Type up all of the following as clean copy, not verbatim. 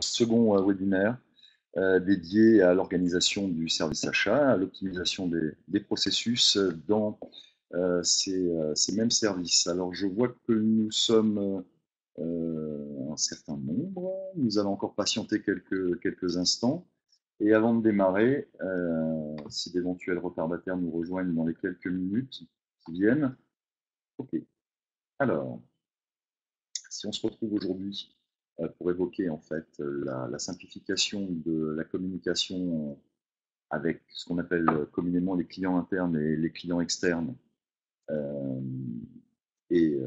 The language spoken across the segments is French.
second webinaire dédié à l'organisation du service achat, à l'optimisation des processus dans ces mêmes services. Alors, je vois que nous sommes un certain nombre. Nous allons encore patienter quelques instants. Et avant de démarrer, si d'éventuels retardataires nous rejoignent dans les quelques minutes qui viennent, ok. Alors, si on se retrouve aujourd'hui pour évoquer en fait la simplification de la communication avec ce qu'on appelle communément les clients internes et les clients externes, et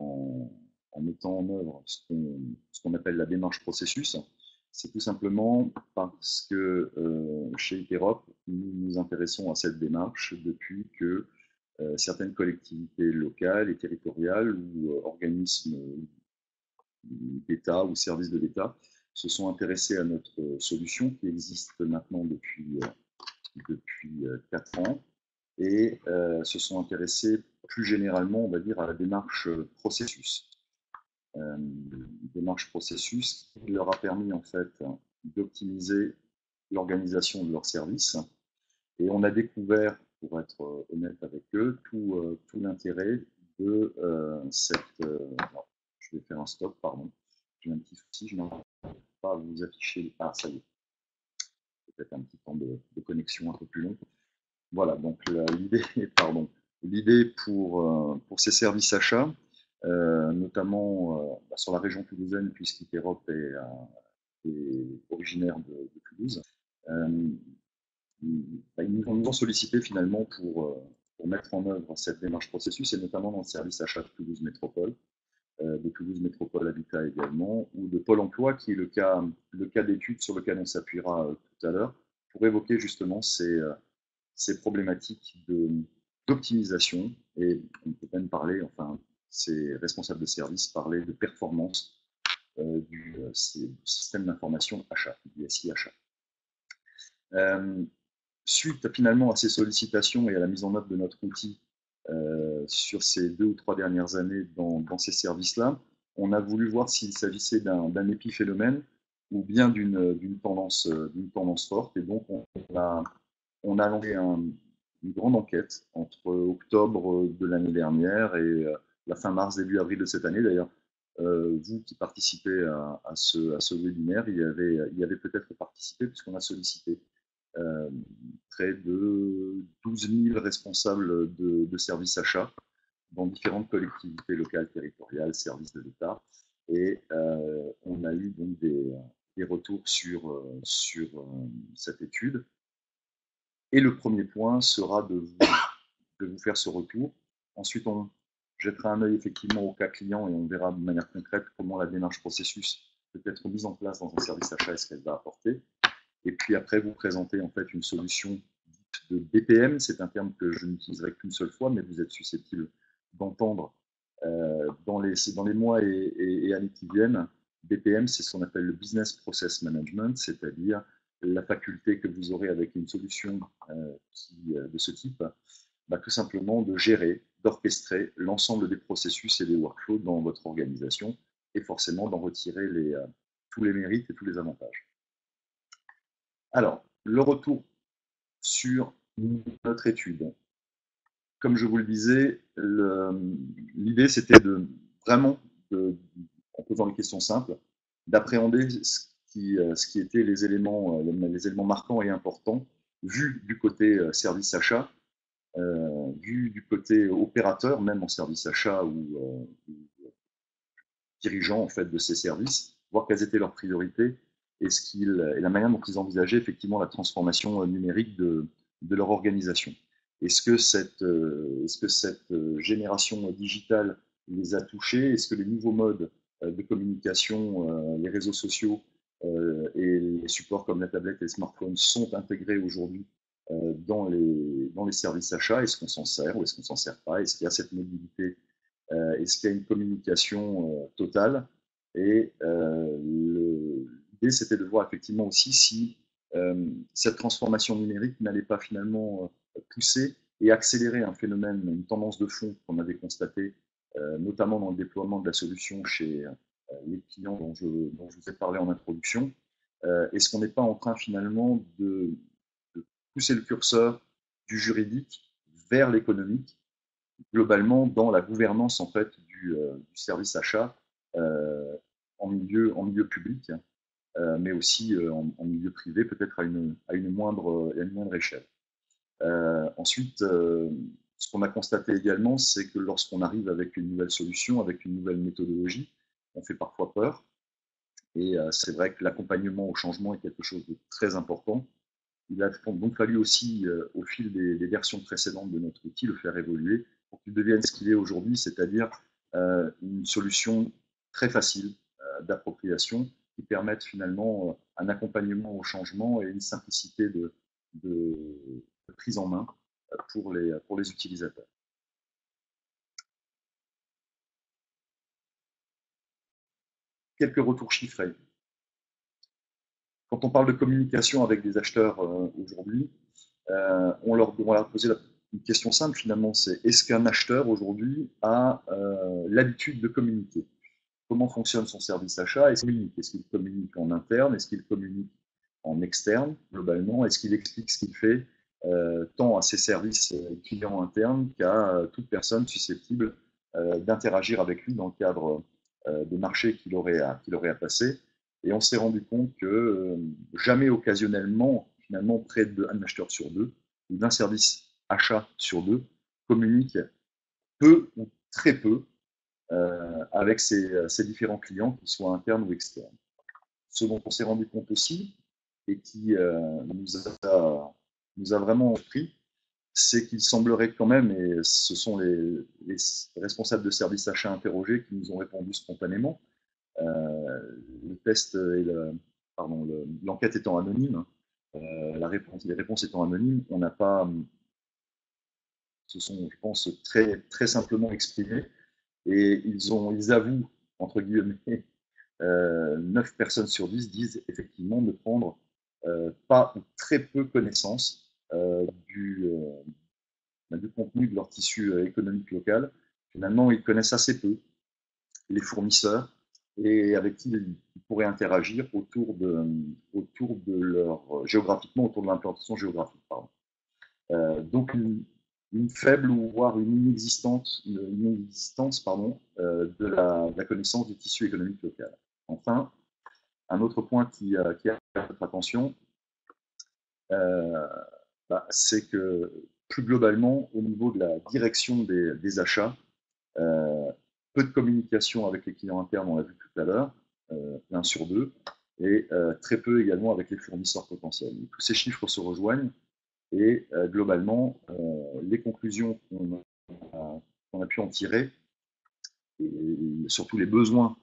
en mettant en œuvre ce qu'on appelle la démarche processus, c'est tout simplement parce que chez Iterop, nous nous intéressons à cette démarche depuis que certaines collectivités locales et territoriales ou organismes d'État ou services de l'État se sont intéressés à notre solution qui existe maintenant depuis 4 ans et se sont intéressés plus généralement, on va dire, à la démarche processus. Démarche processus qui leur a permis en fait d'optimiser l'organisation de leurs services. Et on a découvert, pour être honnête avec eux, tout l'intérêt de cette... je vais faire un stop, pardon. J'ai un petit souci, je n'arrive pas à vous afficher. Ah, ça y est. Peut-être un petit temps de connexion un peu plus long. Voilà, donc l'idée pour ces services achats, notamment sur la région toulousaine, puisqu'Iterop est originaire de Toulouse, ils nous ont sollicité finalement pour mettre en œuvre cette démarche processus, et notamment dans le service achat de Toulouse Métropole, de Toulouse Métropole Habitat également, ou de Pôle emploi, qui est le cas d'étude sur lequel on s'appuiera tout à l'heure, pour évoquer justement ces problématiques d'optimisation, et on peut même parler, enfin, ces responsables de service parlaient de performance du système d'information achat, du SI achat. Suite finalement à ces sollicitations et à la mise en œuvre de notre outil sur ces 2 ou 3 dernières années dans ces services-là, on a voulu voir s'il s'agissait d'un épiphénomène ou bien d'une tendance forte. Et donc, on a lancé une grande enquête entre octobre de l'année dernière et la fin mars, début avril de cette année. D'ailleurs, vous qui participez à ce webinaire, y avait peut-être participé puisqu'on a sollicité près de 12 000 responsables de services achats dans différentes collectivités locales, territoriales, services de l'État. Et on a eu donc des retours sur cette étude. Et le premier point sera de vous faire ce retour. Ensuite, on jettera un œil effectivement au cas client et on verra de manière concrète comment la démarche processus peut être mise en place dans un service achat et ce qu'elle va apporter. Et puis après, vous présenter en fait une solution de BPM. C'est un terme que je n'utiliserai qu'une seule fois, mais vous êtes susceptible d'entendre dans les mois et années qui viennent. BPM, c'est ce qu'on appelle le Business Process Management, c'est-à-dire la faculté que vous aurez avec une solution de ce type, tout simplement de gérer, d'orchestrer l'ensemble des processus et des workflows dans votre organisation et forcément d'en retirer tous les mérites et tous les avantages. Alors, le retour sur notre étude. Comme je vous le disais, l'idée c'était de vraiment, en posant des questions simples, d'appréhender ce qui étaient les éléments marquants et importants, vu du côté service achat, vu du côté opérateur, même en service achat ou dirigeant en fait de ces services, voir quelles étaient leurs priorités et la manière dont ils envisageaient effectivement la transformation numérique de leur organisation. Est-ce que cette génération digitale les a touchés? Est-ce que les nouveaux modes de communication, les réseaux sociaux et les supports comme la tablette et le smartphone sont intégrés aujourd'hui dans les services achats? Est-ce qu'on s'en sert ou est-ce qu'on s'en sert pas? Est-ce qu'il y a cette mobilité? Est-ce qu'il y a une communication totale? Et l'idée, c'était de voir effectivement aussi si cette transformation numérique n'allait pas finalement pousser et accélérer un phénomène, une tendance de fond qu'on avait constaté, notamment dans le déploiement de la solution chez les clients dont je vous ai parlé en introduction. Est-ce qu'on n'est pas en train finalement de pousser le curseur du juridique vers l'économique, globalement dans la gouvernance en fait du service achat en milieu public, mais aussi en milieu privé, peut-être à une moindre échelle. Ensuite, ce qu'on a constaté également, c'est que lorsqu'on arrive avec une nouvelle solution, avec une nouvelle méthodologie, on fait parfois peur. Et c'est vrai que l'accompagnement au changement est quelque chose de très important. Il a donc fallu aussi, au fil des versions précédentes de notre outil, le faire évoluer pour qu'il devienne ce qu'il est aujourd'hui, c'est-à-dire une solution très facile d'appropriation qui permette finalement un accompagnement au changement et une simplicité de prise en main pour les utilisateurs. Quelques retours chiffrés. Quand on parle de communication avec des acheteurs aujourd'hui, on leur poser une question simple finalement, c'est est-ce qu'un acheteur aujourd'hui a l'habitude de communiquer? Comment fonctionne son service achat? Est-ce qu'il communique en interne? Est-ce qu'il communique en externe, globalement? Est-ce qu'il explique ce qu'il fait tant à ses services clients internes qu'à toute personne susceptible d'interagir avec lui dans le cadre des marchés qu'il aurait à passer? Et on s'est rendu compte que jamais occasionnellement, finalement, près d'un acheteur sur deux ou d'un service achat sur deux communique peu ou très peu avec ses différents clients, qu'ils soient internes ou externes. Ce dont on s'est rendu compte aussi, et qui nous a vraiment surpris, c'est qu'il semblerait quand même, et ce sont les responsables de services achats interrogés qui nous ont répondu spontanément, le test et l'enquête étant anonyme, les réponses étant anonymes, on n'a pas, se sont, je pense, très, très simplement exprimés, et ils avouent, entre guillemets, 9 personnes sur 10 disent effectivement de prendre pas ou très peu connaissance du contenu de leur tissu économique local. Finalement, ils connaissent assez peu les fournisseurs et avec qui ils pourraient interagir autour de leur géographiquement, autour de l'implantation géographique. Donc une faible ou voire une inexistence de la connaissance du tissu économique local. Enfin, un autre point qui a notre attention, c'est que plus globalement, au niveau de la direction des achats, peu de communication avec les clients internes, on l'a vu tout à l'heure, 1 sur 2, et très peu également avec les fournisseurs potentiels. Tous ces chiffres se rejoignent et globalement, les conclusions qu'on a pu en tirer, et surtout les besoins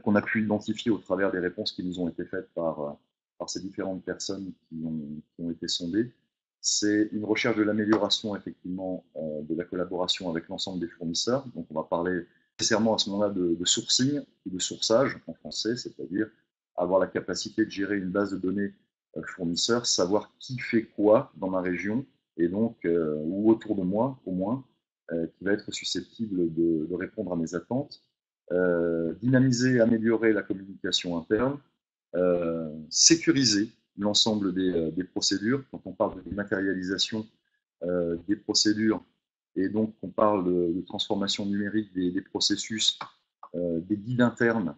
qu'on a pu identifier au travers des réponses qui nous ont été faites par ces différentes personnes qui ont été sondées, c'est une recherche de l'amélioration effectivement de la collaboration avec l'ensemble des fournisseurs. Donc on va parler nécessairement à ce moment-là de sourcing ou de sourçage en français, c'est-à-dire avoir la capacité de gérer une base de données fournisseurs, savoir qui fait quoi dans ma région et donc ou autour de moi au moins, qui va être susceptible de répondre à mes attentes. Dynamiser, améliorer la communication interne, sécuriser l'ensemble des procédures. Quand on parle de dématérialisation des procédures, et donc on parle de transformation numérique des processus, des guides internes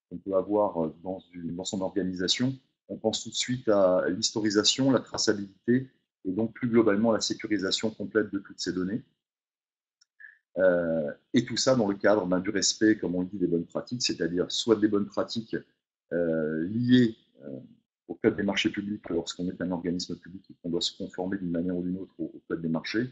qu'on peut avoir dans son organisation, on pense tout de suite à l'historisation, la traçabilité, et donc plus globalement la sécurisation complète de toutes ces données. Et tout ça dans le cadre du respect, comme on dit, des bonnes pratiques, c'est-à-dire soit des bonnes pratiques liées au Code des marchés publics lorsqu'on est un organisme public et qu'on doit se conformer d'une manière ou d'une autre au Code des marchés,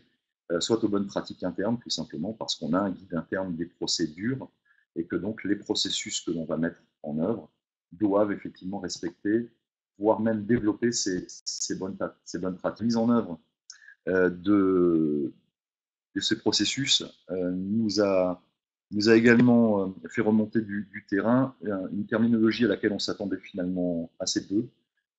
soit aux bonnes pratiques internes, tout simplement parce qu'on a un guide interne des procédures et que donc les processus que l'on va mettre en œuvre doivent effectivement respecter, voire même développer ces bonnes pratiques. Mise en œuvre de ce processus nous a également fait remonter du terrain une terminologie à laquelle on s'attendait finalement assez peu.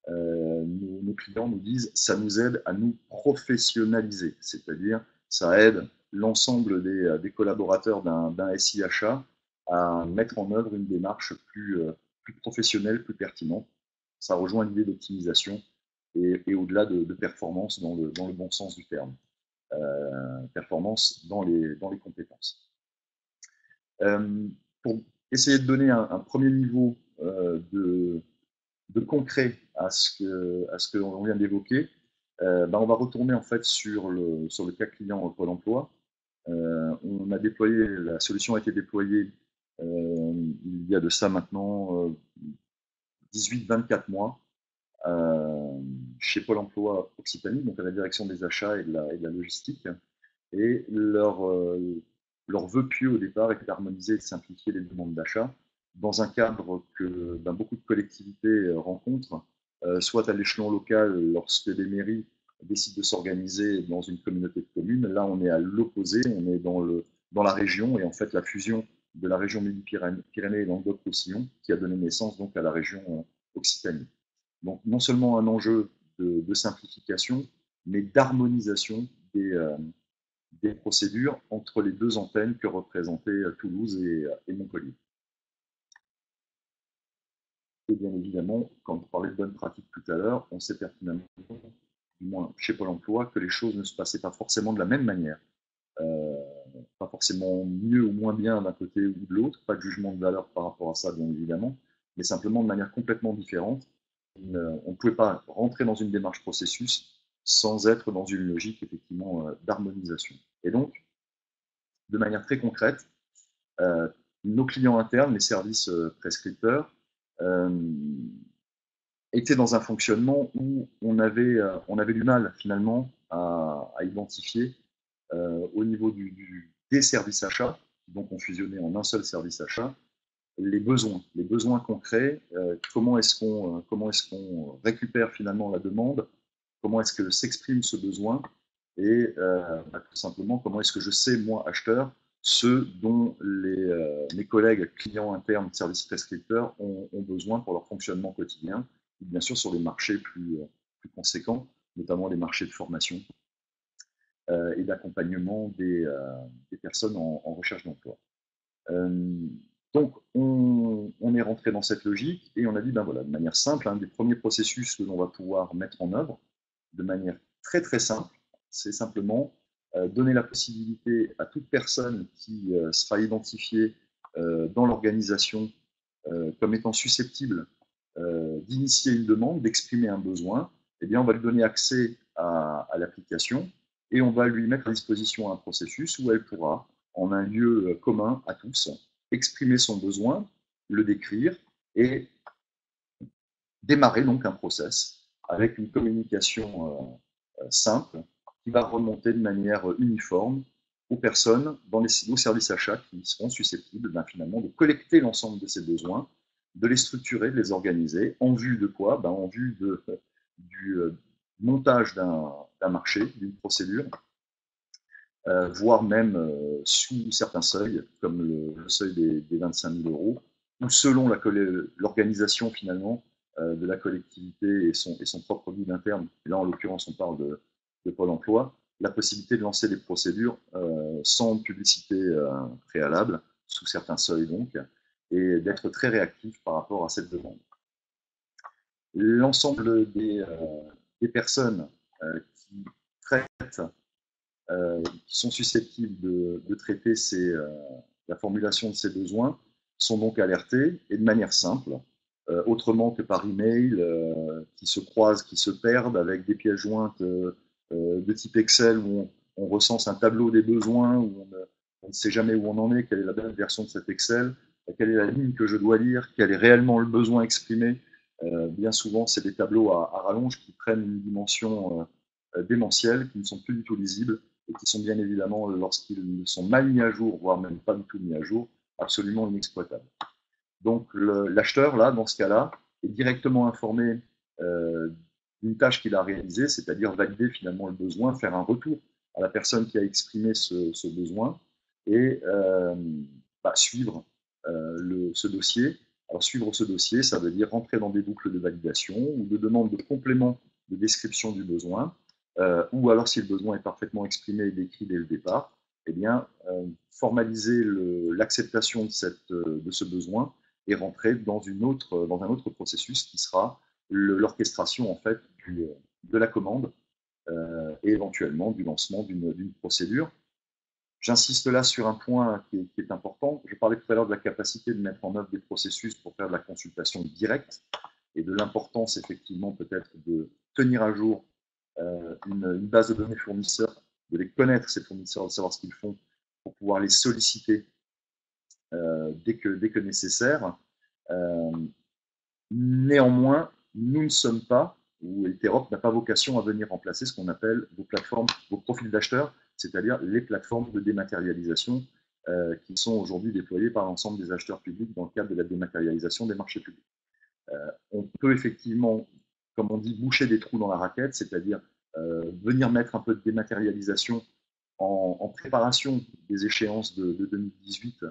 Nos clients nous disent ça nous aide à nous professionnaliser, c'est-à-dire ça aide l'ensemble des collaborateurs d'un SI achat à mettre en œuvre une démarche plus professionnelle, plus pertinente. Ça rejoint l'idée d'optimisation et au-delà de performance dans le bon sens du terme. Performance dans les compétences. Pour essayer de donner un premier niveau de concret à ce que l'on vient d'évoquer, on va retourner en fait sur le cas client Pôle emploi. On a déployé, la solution a été déployée il y a de ça maintenant 18-24 mois chez Pôle emploi Occitanie, donc à la direction des achats et de la logistique. Et leur vœu pieux au départ était d'harmoniser et de simplifier les demandes d'achat dans un cadre que beaucoup de collectivités rencontrent, soit à l'échelon local lorsque les mairies décident de s'organiser dans une communauté de communes. Là, on est à l'opposé, on est dans la région, et en fait la fusion de la région Midi-Pyrénées et Languedoc-Roussillon qui a donné naissance donc à la région Occitanie. Donc non seulement un enjeu de simplification, mais d'harmonisation des procédures entre les deux antennes que représentaient Toulouse et Montpellier. Et bien évidemment, quand on parlait de bonnes pratiques tout à l'heure, on sait pertinemment, du moins chez Pôle emploi, que les choses ne se passaient pas forcément de la même manière. Pas forcément mieux ou moins bien d'un côté ou de l'autre, pas de jugement de valeur par rapport à ça, bien évidemment, mais simplement de manière complètement différente. On ne pouvait pas rentrer dans une démarche processus sans être dans une logique effectivement d'harmonisation. Et donc, de manière très concrète, nos clients internes, les services prescripteurs, étaient dans un fonctionnement où on avait du mal finalement à identifier au niveau des services achats, donc on fusionnait en un seul service achat, les besoins concrets, comment est-ce qu'on récupère finalement la demande, comment est-ce que s'exprime ce besoin, et tout simplement comment est-ce que je sais, moi, acheteur, ce dont mes collègues clients internes, services prescripteurs ont besoin pour leur fonctionnement quotidien, et bien sûr sur les marchés plus conséquents, notamment les marchés de formation et d'accompagnement des personnes en recherche d'emploi. Donc, on est rentré dans cette logique et on a dit, voilà, de manière simple, un des premiers processus que l'on va pouvoir mettre en œuvre, de manière très très simple, c'est simplement donner la possibilité à toute personne qui sera identifiée dans l'organisation comme étant susceptible d'initier une demande, d'exprimer un besoin. Eh bien, on va lui donner accès à l'application et on va lui mettre à disposition un processus où elle pourra, en un lieu commun à tous, exprimer son besoin, le décrire et démarrer donc un process avec une communication simple qui va remonter de manière uniforme aux personnes aux services achats qui seront susceptibles finalement de collecter l'ensemble de ces besoins, de les structurer, de les organiser en vue de quoi? En vue du montage d'un marché, d'une procédure, voire même sous certains seuils, comme le seuil des 25 000 euros, ou selon l'organisation finalement de la collectivité et son propre guide interne. Et là, en l'occurrence, on parle de Pôle emploi, la possibilité de lancer des procédures sans publicité préalable, sous certains seuils donc, et d'être très réactif par rapport à cette demande. L'ensemble des personnes qui traitent qui sont susceptibles de traiter la formulation de ces besoins sont donc alertés et de manière simple, autrement que par email, qui se croisent, qui se perdent avec des pièces jointes de type Excel où on recense un tableau des besoins, où on ne sait jamais où on en est, quelle est la bonne version de cet Excel, quelle est la ligne que je dois lire, quel est réellement le besoin exprimé. Bien souvent, c'est des tableaux à rallonge qui prennent une dimension démentielle, qui ne sont plus du tout lisibles, et qui sont bien évidemment, lorsqu'ils sont mal mis à jour, voire même pas du tout mis à jour, absolument inexploitables. Donc l'acheteur, là, dans ce cas-là, est directement informé d'une tâche qu'il a réalisée, c'est-à-dire valider finalement le besoin, faire un retour à la personne qui a exprimé ce besoin et suivre ce dossier. Alors suivre ce dossier, ça veut dire rentrer dans des boucles de validation ou de demande de complément de description du besoin, ou alors si le besoin est parfaitement exprimé et décrit dès le départ, eh bien, formaliser l'acceptation de ce besoin et rentrer dans un autre processus qui sera l'orchestration en fait de la commande et éventuellement du lancement d'une procédure. J'insiste là sur un point qui est important. Je parlais tout à l'heure de la capacité de mettre en œuvre des processus pour faire de la consultation directe et de l'importance effectivement peut-être de tenir à jour une base de données fournisseurs, de les connaître ces fournisseurs, de savoir ce qu'ils font pour pouvoir les solliciter dès que nécessaire. Néanmoins, nous ne sommes pas, ou Interop n'a pas vocation à venir remplacer ce qu'on appelle vos plateformes, vos profils d'acheteurs, c'est-à-dire les plateformes de dématérialisation qui sont aujourd'hui déployées par l'ensemble des acheteurs publics dans le cadre de la dématérialisation des marchés publics. On peut effectivement, comme on dit, boucher des trous dans la raquette, c'est-à-dire venir mettre un peu de dématérialisation en préparation des échéances de 2018,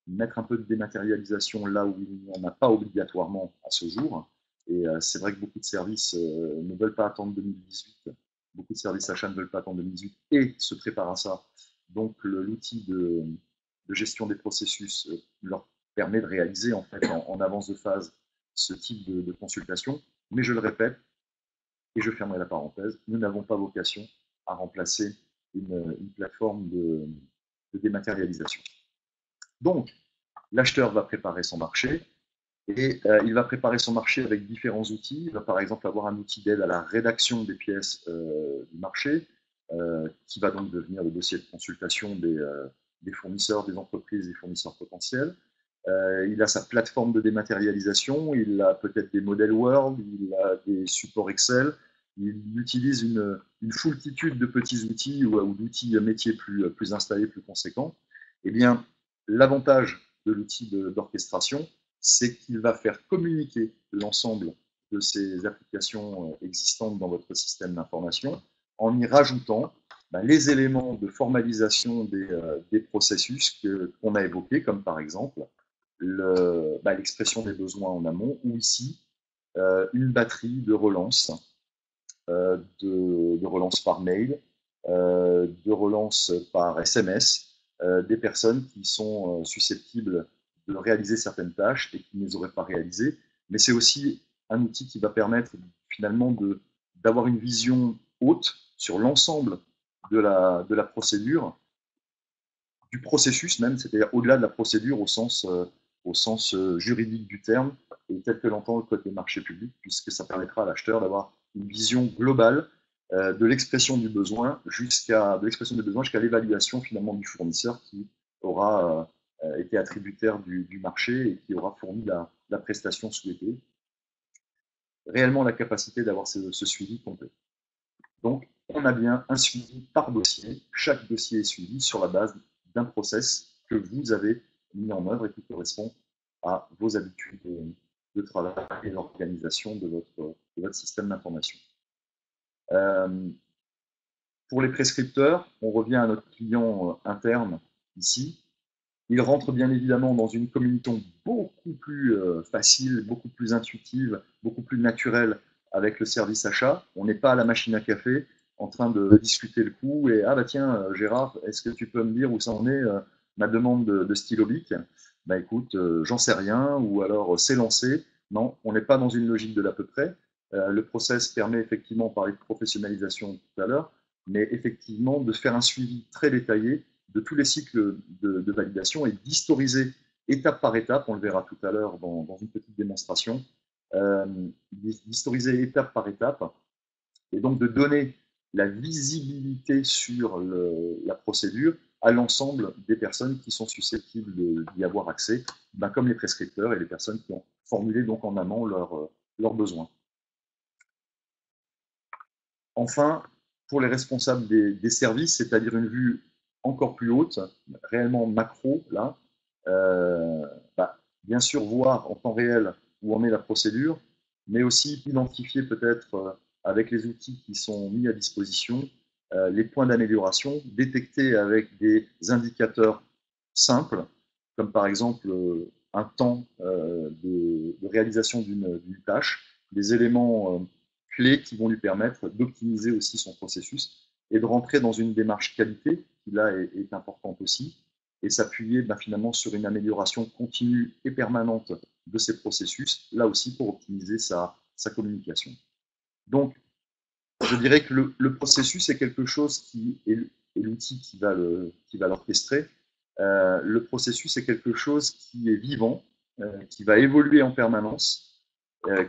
mettre un peu de dématérialisation là où il n'y en a pas obligatoirement à ce jour. Et c'est vrai que beaucoup de services ne veulent pas attendre 2018, beaucoup de services achats ne veulent pas attendre 2018 et se préparent à ça. Donc l'outil de gestion des processus leur permet de réaliser en fait en avance de phase ce type de consultation. Mais je le répète, et je fermerai la parenthèse, nous n'avons pas vocation à remplacer une plateforme de dématérialisation. Donc, l'acheteur va préparer son marché et il va préparer son marché avec différents outils. Il va par exemple avoir un outil d'aide à la rédaction des pièces du marché qui va donc devenir le dossier de consultation des fournisseurs, des entreprises, des fournisseurs potentiels. Il a sa plateforme de dématérialisation, il a peut-être des modèles Word, il a des supports Excel, il utilise une foultitude de petits outils ou d'outils métiers plus installés, plus conséquents. Eh bien, l'avantage de l'outil d'orchestration, c'est qu'il va faire communiquer l'ensemble de ces applications existantes dans votre système d'information en y rajoutant les éléments de formalisation des processus qu'on a évoqués, comme par exemple l'expression des besoins en amont, ou ici, une batterie de relance, de relance par mail, de relance par SMS, des personnes qui sont susceptibles de réaliser certaines tâches et qui ne les auraient pas réalisées. Mais c'est aussi un outil qui va permettre finalement d'avoir une vision haute sur l'ensemble de la procédure, du processus même, c'est-à-dire au-delà de la procédure au sens juridique du terme, et tel que l'entend le Code des marchés publics, puisque ça permettra à l'acheteur d'avoir une vision globale de l'expression du besoin jusqu'à l'évaluation finalement du fournisseur qui aura été attributaire du marché et qui aura fourni la prestation souhaitée. Réellement la capacité d'avoir ce suivi complet. Donc, on a bien un suivi par dossier. Chaque dossier est suivi sur la base d'un process que vous avez mis en œuvre et qui correspond à vos habitudes de travail et l'organisation de votre système d'information. Pour les prescripteurs, on revient à notre client interne ici. Il rentre bien évidemment dans une communication beaucoup plus facile, beaucoup plus intuitive, beaucoup plus naturelle avec le service achat. On n'est pas à la machine à café en train de discuter le coût et « Ah bah tiens, Gérard, est-ce que tu peux me dire où ça en est ma demande de stylo bic ?» Bah écoute, j'en sais rien, ou alors c'est lancé. Non, on n'est pas dans une logique de l'à peu près. Le process permet effectivement, on parlait de professionnalisation tout à l'heure, mais effectivement de faire un suivi très détaillé de tous les cycles de validation et d'historiser étape par étape, on le verra tout à l'heure dans une petite démonstration, d'historiser étape par étape et donc de donner la visibilité sur la procédure à l'ensemble des personnes qui sont susceptibles d'y avoir accès, comme les prescripteurs et les personnes qui ont formulé donc en amont leurs besoins. Enfin, pour les responsables des services, c'est-à-dire une vue encore plus haute, réellement macro, là, bien sûr voir en temps réel où en est la procédure, mais aussi identifier peut-être avec les outils qui sont mis à disposition les points d'amélioration, détecter avec des indicateurs simples, comme par exemple un temps de réalisation d'une tâche, des éléments clés qui vont lui permettre d'optimiser aussi son processus et de rentrer dans une démarche qualité qui là est importante aussi, et s'appuyer finalement sur une amélioration continue et permanente de ces processus, là aussi pour optimiser sa communication. Donc, je dirais que le processus est quelque chose qui est l'outil qui va l'orchestrer. Le processus est quelque chose qui est vivant, qui va évoluer en permanence,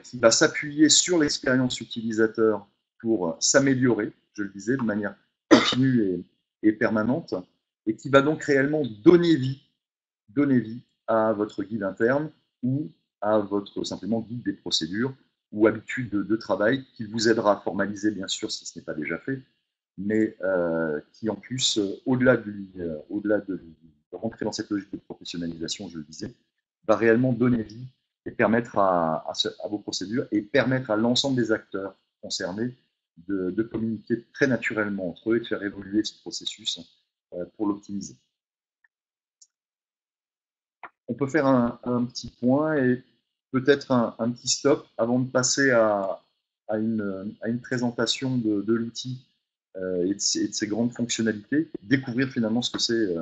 qui va s'appuyer sur l'expérience utilisateur pour s'améliorer, je le disais, de manière continue et permanente, et qui va donc réellement donner vie à votre guide interne ou à votre simplement guide des procédures ou habitude de travail qui vous aidera à formaliser, bien sûr, si ce n'est pas déjà fait, mais qui en plus, au-delà de rentrer dans cette logique de professionnalisation, je le disais, va réellement donner vie et permettre à vos procédures et permettre à l'ensemble des acteurs concernés de communiquer très naturellement entre eux et de faire évoluer ce processus pour l'optimiser. On peut faire un petit point et peut-être un petit stop avant de passer à une présentation de l'outil et de ses grandes fonctionnalités, découvrir finalement ce que c'est.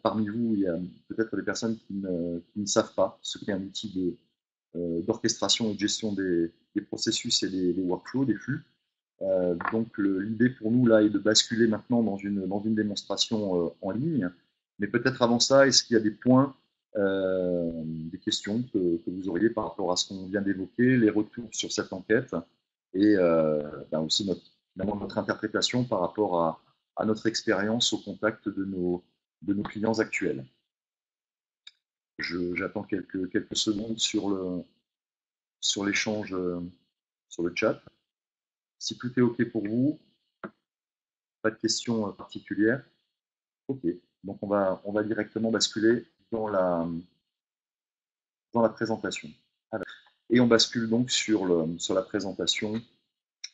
Parmi vous, il y a peut-être des personnes qui ne savent pas ce qu'est un outil d'orchestration et de gestion des processus et des workflows, des flux. Donc l'idée pour nous là est de basculer maintenant dans une démonstration en ligne. Mais peut-être avant ça, est-ce qu'il y a des points, des questions que vous auriez par rapport à ce qu'on vient d'évoquer, les retours sur cette enquête et aussi notre interprétation par rapport à notre expérience au contact de nos clients actuels. J'attends quelques secondes sur l'échange, sur le chat. Si tout est OK pour vous, pas de questions particulières. OK, donc on va directement basculer dans la présentation. Et on bascule donc sur la présentation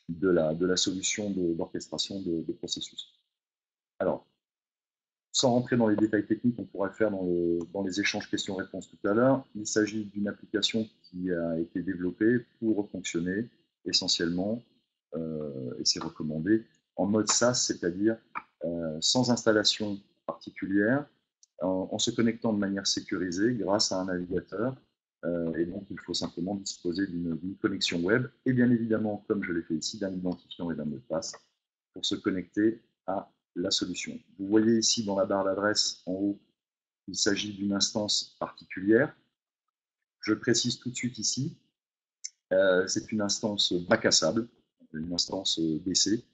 de la solution d'orchestration de processus. Alors, sans rentrer dans les détails techniques, on pourra le faire dans les échanges questions-réponses tout à l'heure. Il s'agit d'une application qui a été développée pour fonctionner essentiellement, et c'est recommandé, en mode SaaS, c'est-à-dire sans installation particulière, en se connectant de manière sécurisée grâce à un navigateur. Et donc, il faut simplement disposer d'une connexion web et bien évidemment, comme je l'ai fait ici, d'un identifiant et d'un mot de passe pour se connecter à la solution. Vous voyez ici dans la barre d'adresse en haut, il s'agit d'une instance particulière. Je précise tout de suite ici, c'est une instance bac à sable, une instance DC.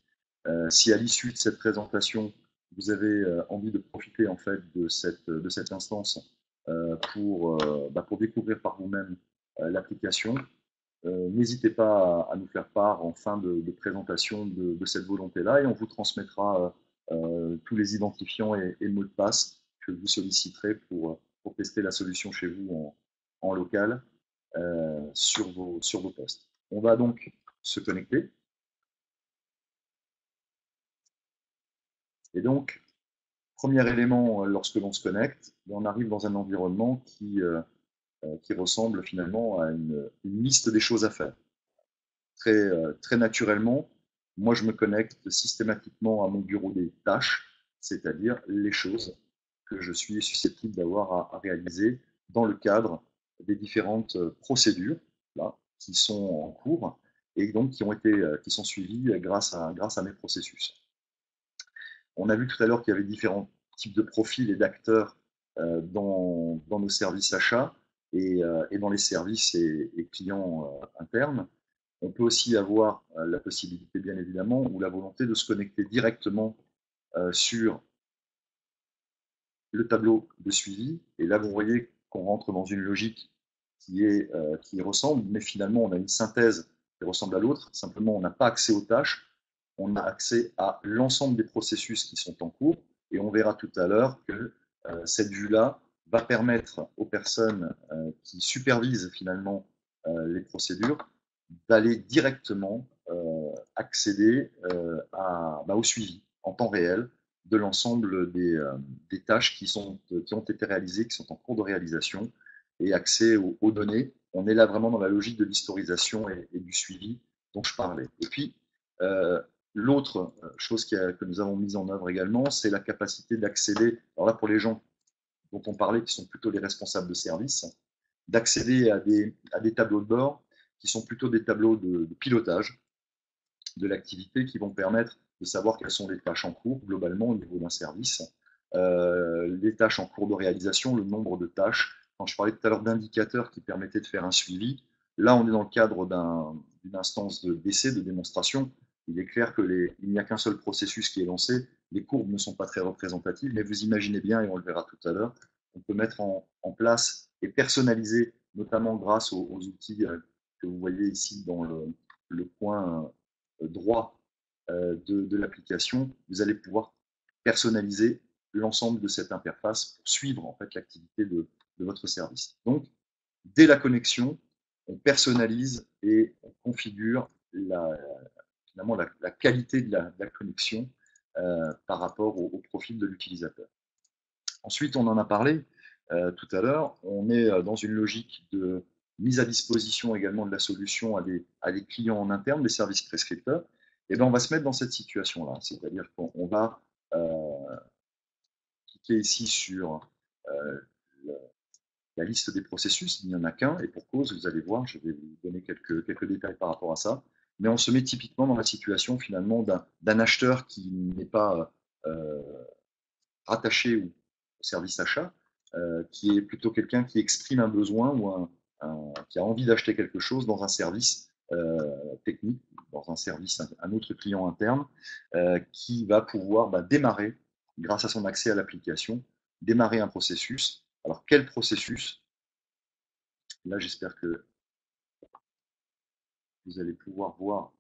Si à l'issue de cette présentation, vous avez envie de profiter en fait de cette instance pour découvrir par vous-même l'application, n'hésitez pas à nous faire part en fin de présentation de cette volonté-là et on vous transmettra tous les identifiants et mots de passe que vous solliciterez pour tester la solution chez vous en local sur vos postes. On va donc se connecter. Et donc, premier élément, lorsque l'on se connecte, on arrive dans un environnement qui ressemble finalement à une liste des choses à faire. Très naturellement, moi je me connecte systématiquement à mon bureau des tâches, c'est-à-dire les choses que je suis susceptible d'avoir à réaliser dans le cadre des différentes procédures là, qui sont en cours et donc qui sont suivies grâce à mes processus. On a vu tout à l'heure qu'il y avait différents types de profils et d'acteurs dans nos services achats et dans les services et clients internes. On peut aussi avoir la possibilité, bien évidemment, ou la volonté de se connecter directement sur le tableau de suivi. Et là, vous voyez qu'on rentre dans une logique qui ressemble, mais finalement, on a une synthèse qui ressemble à l'autre. Simplement, on n'a pas accès aux tâches, on a accès à l'ensemble des processus qui sont en cours. Et on verra tout à l'heure que cette vue-là va permettre aux personnes qui supervisent finalement les procédures d'aller directement accéder au suivi en temps réel de l'ensemble des tâches qui ont été réalisées, qui sont en cours de réalisation, et accès aux données. On est là vraiment dans la logique de l'historisation et du suivi dont je parlais. Et puis, L'autre chose que nous avons mise en œuvre également, c'est la capacité d'accéder, alors là pour les gens dont on parlait, qui sont plutôt les responsables de service, d'accéder à des tableaux de bord qui sont plutôt des tableaux de pilotage de l'activité qui vont permettre de savoir quelles sont les tâches en cours globalement au niveau d'un service, les tâches en cours de réalisation, le nombre de tâches. Quand je parlais tout à l'heure d'indicateurs qui permettaient de faire un suivi, là on est dans le cadre d'une instance d'essai, de démonstration. Il est clair qu'il n'y a qu'un seul processus qui est lancé. Les courbes ne sont pas très représentatives, mais vous imaginez bien, et on le verra tout à l'heure, on peut mettre en place et personnaliser, notamment grâce aux outils que vous voyez ici dans le coin droit de l'application, vous allez pouvoir personnaliser l'ensemble de cette interface pour suivre en fait l'activité de votre service. Donc, dès la connexion, on personnalise et on configure finalement la qualité de la connexion par rapport au profil de l'utilisateur. Ensuite, on en a parlé tout à l'heure, on est dans une logique de mise à disposition également de la solution à des clients en interne, des services prescripteurs. Et bien, on va se mettre dans cette situation-là, c'est-à-dire qu'on va cliquer ici sur la liste des processus, il n'y en a qu'un, et pour cause, vous allez voir, je vais vous donner quelques détails par rapport à ça, mais on se met typiquement dans la situation finalement d'un acheteur qui n'est pas rattaché au service achat, qui est plutôt quelqu'un qui exprime un besoin ou qui a envie d'acheter quelque chose dans un service technique, dans un service, un autre client interne, qui va pouvoir démarrer, grâce à son accès à l'application, démarrer un processus. Alors, quel processus? Là, j'espère que vous allez pouvoir voir.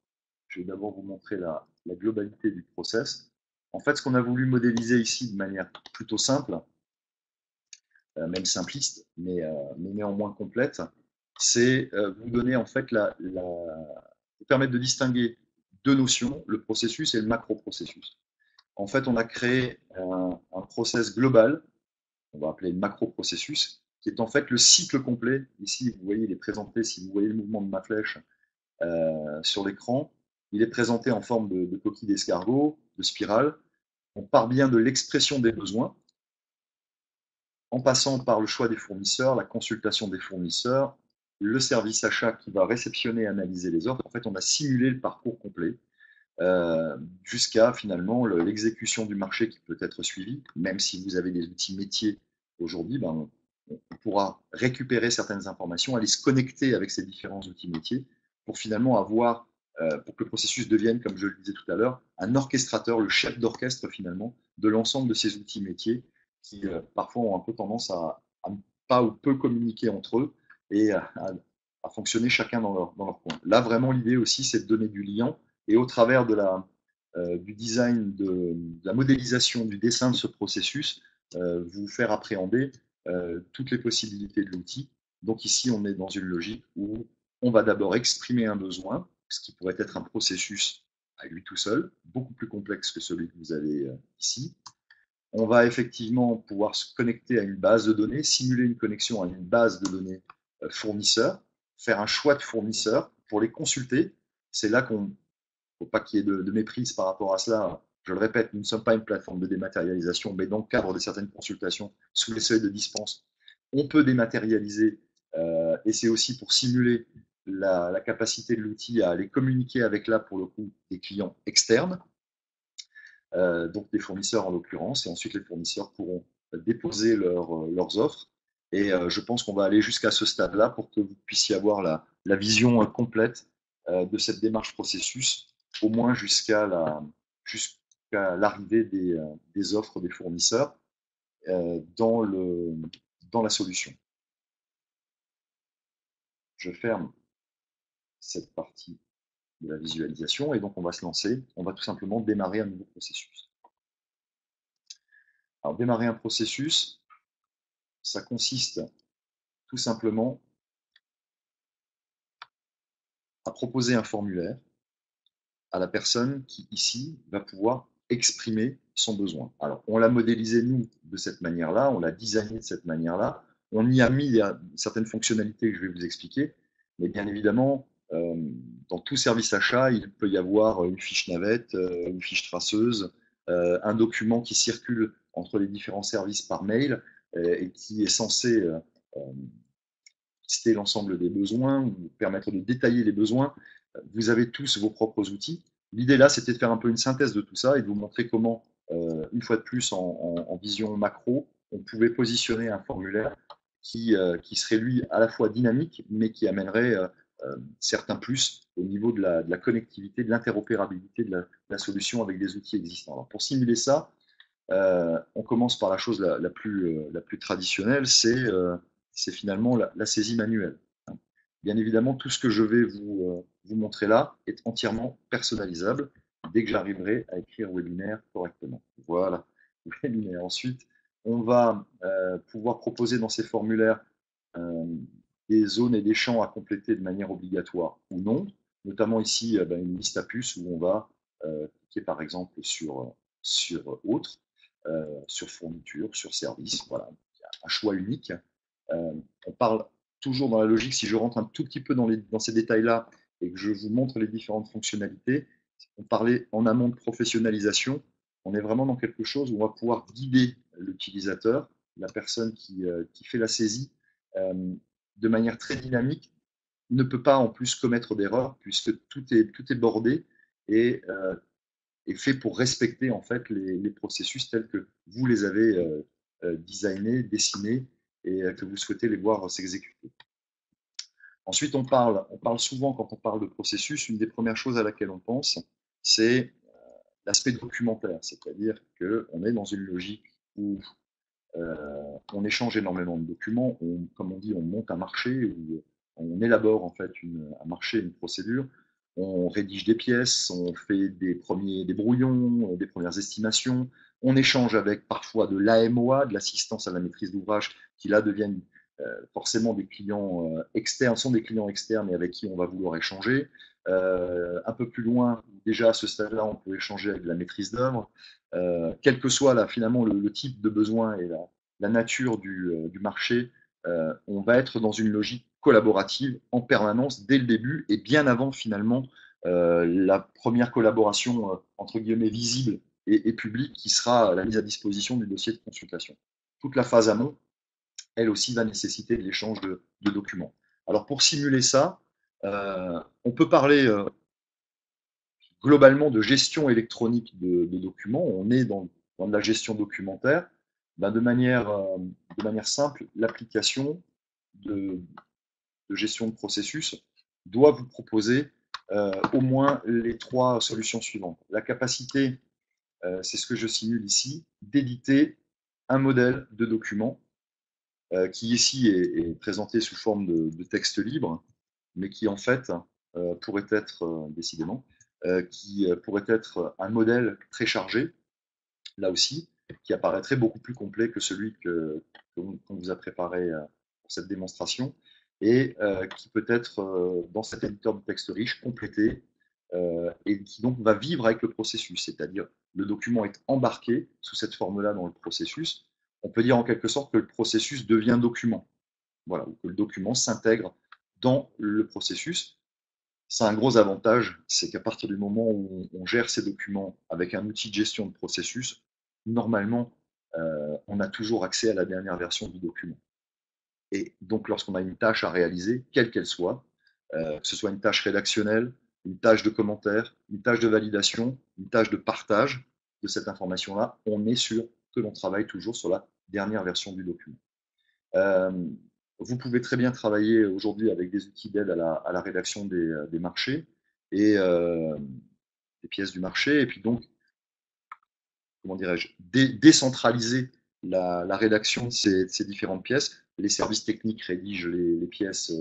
Je vais d'abord vous montrer la globalité du process. En fait, ce qu'on a voulu modéliser ici de manière plutôt simple, même simpliste, mais néanmoins complète, c'est vous donner en fait vous permettre de distinguer deux notions, le processus et le macro-processus. En fait, on a créé un process global, on va appeler le macro-processus, qui est en fait le cycle complet. Ici, vous voyez, il est présenté, si vous voyez le mouvement de ma flèche sur l'écran, il est présenté en forme de coquille d'escargot, de spirale. On part bien de l'expression des besoins, en passant par le choix des fournisseurs, la consultation des fournisseurs, le service achat qui va réceptionner et analyser les offres. En fait, on a simulé le parcours complet jusqu'à finalement l'exécution du marché qui peut être suivie. Même si vous avez des outils métiers aujourd'hui, on pourra récupérer certaines informations, aller se connecter avec ces différents outils métiers pour finalement avoir, pour que le processus devienne, comme je le disais tout à l'heure, un orchestrateur, le chef d'orchestre finalement de l'ensemble de ces outils métiers qui parfois ont un peu tendance à ne pas ou peu communiquer entre eux et à fonctionner chacun dans leur coin. Là, vraiment, l'idée aussi, c'est de donner du lien et au travers du design, de la modélisation, du dessin de ce processus, vous faire appréhender toutes les possibilités de l'outil. Donc ici, on est dans une logique où on va d'abord exprimer un besoin, ce qui pourrait être un processus à lui tout seul, beaucoup plus complexe que celui que vous avez ici. On va effectivement pouvoir se connecter à une base de données, simuler une connexion à une base de données fournisseur, faire un choix de fournisseur pour les consulter. C'est là qu'on ne faut pas qu'il y ait de méprise par rapport à cela. Je le répète, nous ne sommes pas une plateforme de dématérialisation, mais dans le cadre de certaines consultations, sous les seuils de dispense, on peut dématérialiser et c'est aussi pour simuler la capacité de l'outil à aller communiquer avec, là, pour le coup, des clients externes. Donc des fournisseurs en l'occurrence, et ensuite les fournisseurs pourront déposer leurs offres. Et je pense qu'on va aller jusqu'à ce stade-là pour que vous puissiez avoir la vision complète de cette démarche processus, au moins jusqu'à l'arrivée des offres des fournisseurs dans la solution. Je ferme cette partie de la visualisation et donc on va se lancer, on va tout simplement démarrer un nouveau processus. Alors démarrer un processus, ça consiste tout simplement à proposer un formulaire à la personne qui, ici, va pouvoir exprimer son besoin. Alors, on l'a modélisé, nous, de cette manière-là, on l'a designé de cette manière-là, on y a mis certaines fonctionnalités que je vais vous expliquer, mais bien évidemment, dans tout service achat, il peut y avoir une fiche navette, une fiche traceuse, un document qui circule entre les différents services par mail et qui est censé lister l'ensemble des besoins ou permettre de détailler les besoins. Vous avez tous vos propres outils. L'idée là, c'était de faire un peu une synthèse de tout ça et de vous montrer comment, une fois de plus, en vision macro, on pouvait positionner un formulaire qui serait lui à la fois dynamique, mais qui amènerait certains plus au niveau de la connectivité, de l'interopérabilité de la solution avec des outils existants. Alors pour simuler ça, on commence par la chose la plus traditionnelle, c'est finalement la saisie manuelle. Bien évidemment, tout ce que je vais vous montrer là est entièrement personnalisable dès que j'arriverai à écrire webinaire correctement. Voilà, webinaire. Ensuite, on va pouvoir proposer dans ces formulaires des zones et des champs à compléter de manière obligatoire ou non, notamment ici une liste à puces où on va cliquer par exemple sur autre, sur fourniture, sur service. Voilà, il y a un choix unique. On parle toujours dans la logique, si je rentre un tout petit peu dans ces détails-là et que je vous montre les différentes fonctionnalités, on parlait en amont de professionnalisation, on est vraiment dans quelque chose où on va pouvoir guider l'utilisateur, la personne qui fait la saisie, de manière très dynamique, ne peut pas en plus commettre d'erreur puisque tout est bordé et est fait pour respecter en fait les processus tels que vous les avez designés, dessinés et que vous souhaitez les voir s'exécuter. Ensuite, on parle souvent, quand on parle de processus, une des premières choses à laquelle on pense, c'est l'aspect documentaire, c'est-à-dire qu'on est dans une logique où on échange énormément de documents, comme on dit, on monte un marché, où on élabore en fait un marché, une procédure, on rédige des pièces, on fait des brouillons, des premières estimations, on échange avec parfois de l'AMOA, de l'assistance à la maîtrise d'ouvrage, qui là deviennent forcément des clients externes, sont des clients externes et avec qui on va vouloir échanger. Un peu plus loin, déjà à ce stade-là, on peut échanger avec de la maîtrise d'œuvre. Quel que soit là, finalement le type de besoin et la nature du marché, on va être dans une logique collaborative en permanence dès le début et bien avant finalement la première collaboration entre guillemets visible et publique qui sera la mise à disposition du dossier de consultation. Toute la phase amont, elle aussi va nécessiter de l'échange de documents. Alors pour simuler ça, on peut parler globalement de gestion électronique de documents. On est dans de la gestion documentaire. Ben de manière simple, l'application de gestion de processus doit vous proposer au moins les trois solutions suivantes. La capacité, c'est ce que je simule ici, d'éditer un modèle de document qui ici est présenté sous forme de texte libre, mais qui en fait pourrait être, décidément, qui pourrait être un modèle très chargé, là aussi, qui apparaîtrait beaucoup plus complet que celui qu'on vous a préparé pour cette démonstration, et qui peut être, dans cet éditeur de texte riche, complété, et qui donc va vivre avec le processus, c'est-à-dire le document est embarqué sous cette forme-là dans le processus. On peut dire en quelque sorte que le processus devient document, voilà, ou que le document s'intègre dans le processus. C'est un gros avantage, c'est qu'à partir du moment où on gère ces documents avec un outil de gestion de processus, normalement, on a toujours accès à la dernière version du document. Et donc, lorsqu'on a une tâche à réaliser, quelle qu'elle soit, que ce soit une tâche rédactionnelle, une tâche de commentaire, une tâche de validation, une tâche de partage de cette information-là, on est sûr que l'on travaille toujours sur la dernière version du document. Vous pouvez très bien travailler aujourd'hui avec des outils d'aide à la rédaction des marchés et des pièces du marché, et puis donc, comment dirais-je, décentraliser la rédaction de ces différentes pièces. Les services techniques rédigent les pièces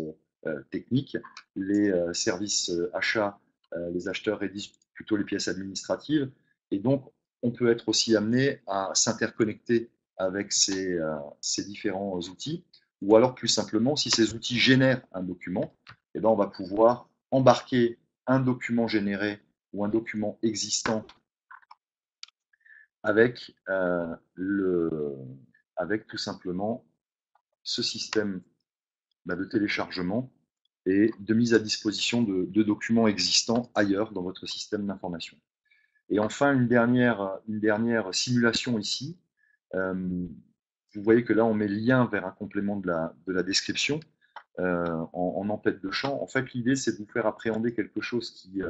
techniques, les services achats, les acheteurs rédigent plutôt les pièces administratives, et donc on peut être aussi amené à s'interconnecter avec ces différents outils, ou alors plus simplement, si ces outils génèrent un document, eh ben, on va pouvoir embarquer un document généré ou un document existant avec, avec tout simplement ce système de téléchargement et de mise à disposition de documents existants ailleurs dans votre système d'information. Et enfin, une dernière simulation ici. Vous voyez que là, on met le lien vers un complément de la description en en-tête de champ. En fait, l'idée, c'est de vous faire appréhender quelque chose qui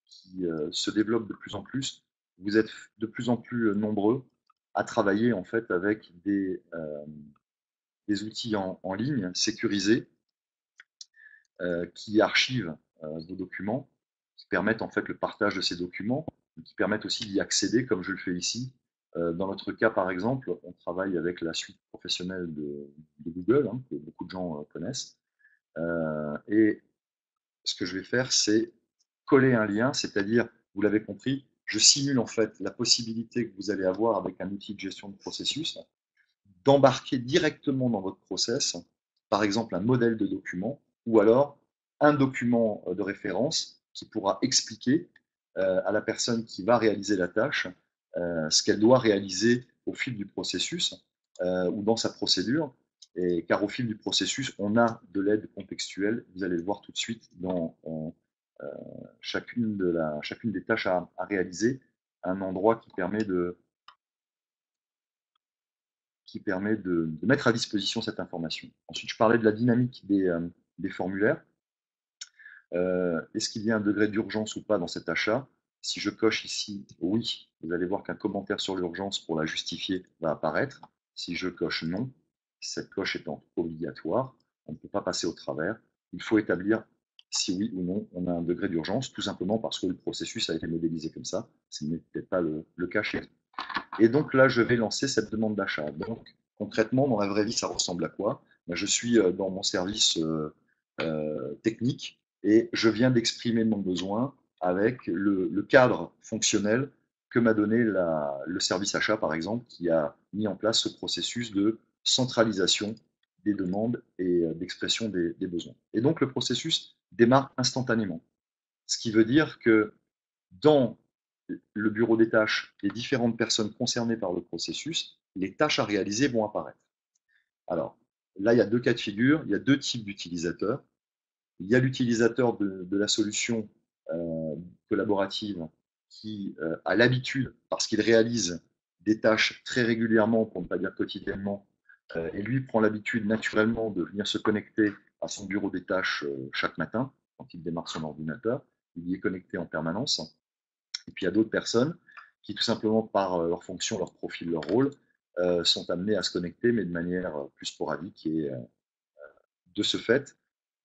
se développe de plus en plus. Vous êtes de plus en plus nombreux à travailler en fait avec des outils en ligne sécurisés qui archivent vos documents, qui permettent en fait le partage de ces documents, qui permettent aussi d'y accéder comme je le fais ici. Dans notre cas, par exemple, on travaille avec la suite professionnelle de Google, hein, que beaucoup de gens connaissent. Et ce que je vais faire, c'est coller un lien, c'est-à-dire, vous l'avez compris, je simule en fait la possibilité que vous allez avoir avec un outil de gestion de processus d'embarquer directement dans votre process, par exemple un modèle de document ou alors un document de référence qui pourra expliquer à la personne qui va réaliser la tâche ce qu'elle doit réaliser au fil du processus ou dans sa procédure. Et car au fil du processus, on a de l'aide contextuelle. Vous allez le voir tout de suite dans chacune des tâches à réaliser, un endroit qui permet de mettre à disposition cette information. Ensuite, je parlais de la dynamique des formulaires. Est-ce qu'il y a un degré d'urgence ou pas dans cet achat? Si je coche ici oui, vous allez voir qu'un commentaire sur l'urgence pour la justifier va apparaître. Si je coche non, cette coche étant obligatoire, on ne peut pas passer au travers. Il faut établir si oui ou non on a un degré d'urgence, tout simplement parce que le processus a été modélisé comme ça. Ce n'est peut-être pas le cas chez vous. Et donc là, je vais lancer cette demande d'achat. Donc concrètement, dans la vraie vie, ça ressemble à quoi? Je suis dans mon service technique et je viens d'exprimer mon besoin avec le cadre fonctionnel que m'a donné le service achat, par exemple, qui a mis en place ce processus de centralisation des demandes et d'expression des besoins. Et donc le processus démarre instantanément. Ce qui veut dire que dans le bureau des tâches des différentes personnes concernées par le processus, les tâches à réaliser vont apparaître. Alors, là, il y a deux cas de figure, il y a deux types d'utilisateurs. Il y a l'utilisateur de la solution collaborative qui a l'habitude, parce qu'il réalise des tâches très régulièrement, pour ne pas dire quotidiennement, et lui prend l'habitude naturellement de venir se connecter à son bureau des tâches chaque matin, quand il démarre son ordinateur. Il y est connecté en permanence. Et puis il y a d'autres personnes qui, tout simplement par leur fonction, leur profil, leur rôle, sont amenées à se connecter, mais de manière plus sporadique. Et de ce fait,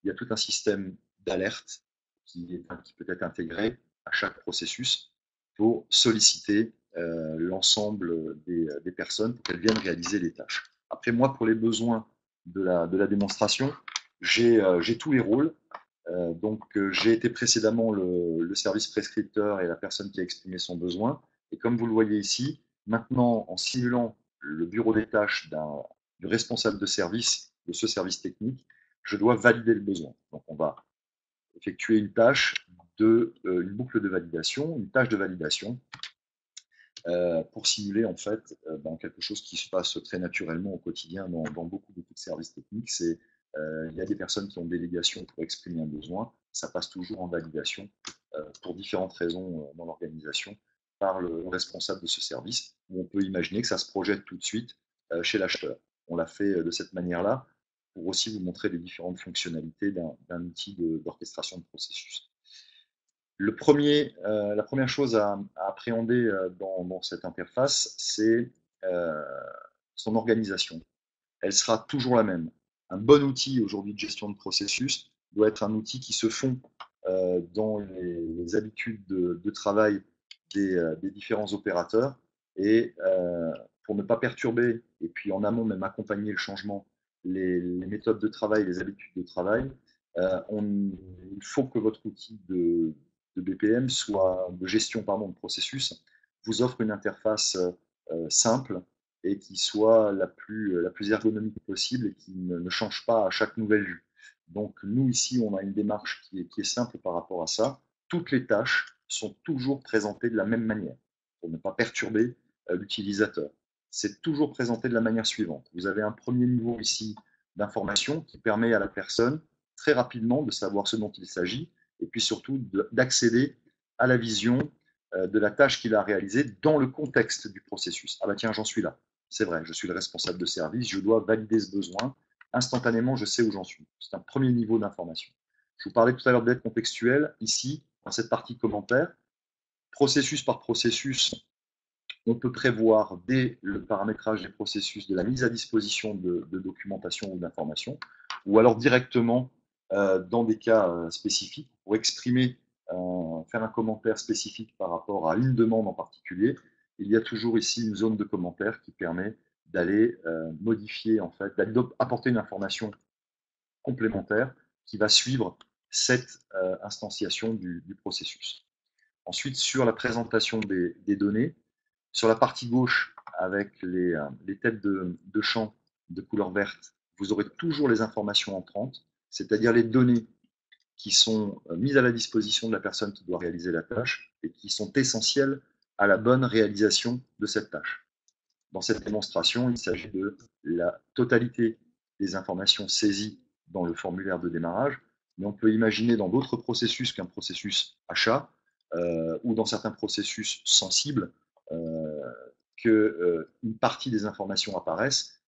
il y a tout un système d'alerte qui peut être intégré à chaque processus pour solliciter l'ensemble des personnes pour qu'elles viennent réaliser les tâches. Après, moi, pour les besoins de la démonstration, j'ai tous les rôles. J'ai été précédemment le service prescripteur et la personne qui a exprimé son besoin. Et comme vous le voyez ici, maintenant, en simulant le bureau des tâches du responsable de service, de ce service technique, je dois valider le besoin. Donc, on va effectuer une tâche une boucle de validation, une tâche de validation pour simuler en fait quelque chose qui se passe très naturellement au quotidien dans beaucoup de services techniques. Il y a des personnes qui ont délégation pour exprimer un besoin, ça passe toujours en validation pour différentes raisons dans l'organisation par le responsable de ce service, où on peut imaginer que ça se projette tout de suite chez l'acheteur. On l'a fait de cette manière-là pour aussi vous montrer les différentes fonctionnalités d'un outil d'orchestration de processus. La première chose à appréhender dans cette interface, c'est son organisation. Elle sera toujours la même. Un bon outil aujourd'hui de gestion de processus doit être un outil qui se fond dans les habitudes de travail des différents opérateurs et pour ne pas perturber et puis en amont même accompagner le changement, les méthodes de travail, les habitudes de travail, il faut que votre outil de BPM de gestion de processus vous offre une interface simple et qui soit la plus ergonomique possible et qui ne change pas à chaque nouvelle vue. Donc nous ici, on a une démarche qui est simple par rapport à ça. Toutes les tâches sont toujours présentées de la même manière pour ne pas perturber l'utilisateur. C'est toujours présenté de la manière suivante. Vous avez un premier niveau ici d'information qui permet à la personne très rapidement de savoir ce dont il s'agit et puis surtout d'accéder à la vision de la tâche qu'il a réalisée dans le contexte du processus. Ah bah tiens, j'en suis là. C'est vrai, je suis le responsable de service, je dois valider ce besoin. Instantanément, je sais où j'en suis. C'est un premier niveau d'information. Je vous parlais tout à l'heure d'aide contextuelle. Ici, dans cette partie commentaire, processus par processus, on peut prévoir dès le paramétrage des processus de la mise à disposition de documentation ou d'informations, ou alors directement dans des cas spécifiques pour exprimer, faire un commentaire spécifique par rapport à une demande en particulier. Il y a toujours ici une zone de commentaire qui permet d'aller modifier, en fait, d'aller apporter une information complémentaire qui va suivre cette instantiation du processus. Ensuite, sur la présentation des données, sur la partie gauche, avec les têtes de champ de couleur verte, vous aurez toujours les informations entrantes, c'est-à-dire les données qui sont mises à la disposition de la personne qui doit réaliser la tâche et qui sont essentielles à la bonne réalisation de cette tâche. Dans cette démonstration, il s'agit de la totalité des informations saisies dans le formulaire de démarrage, mais on peut imaginer dans d'autres processus qu'un processus achat ou dans certains processus sensibles qu'une partie des informations apparaissent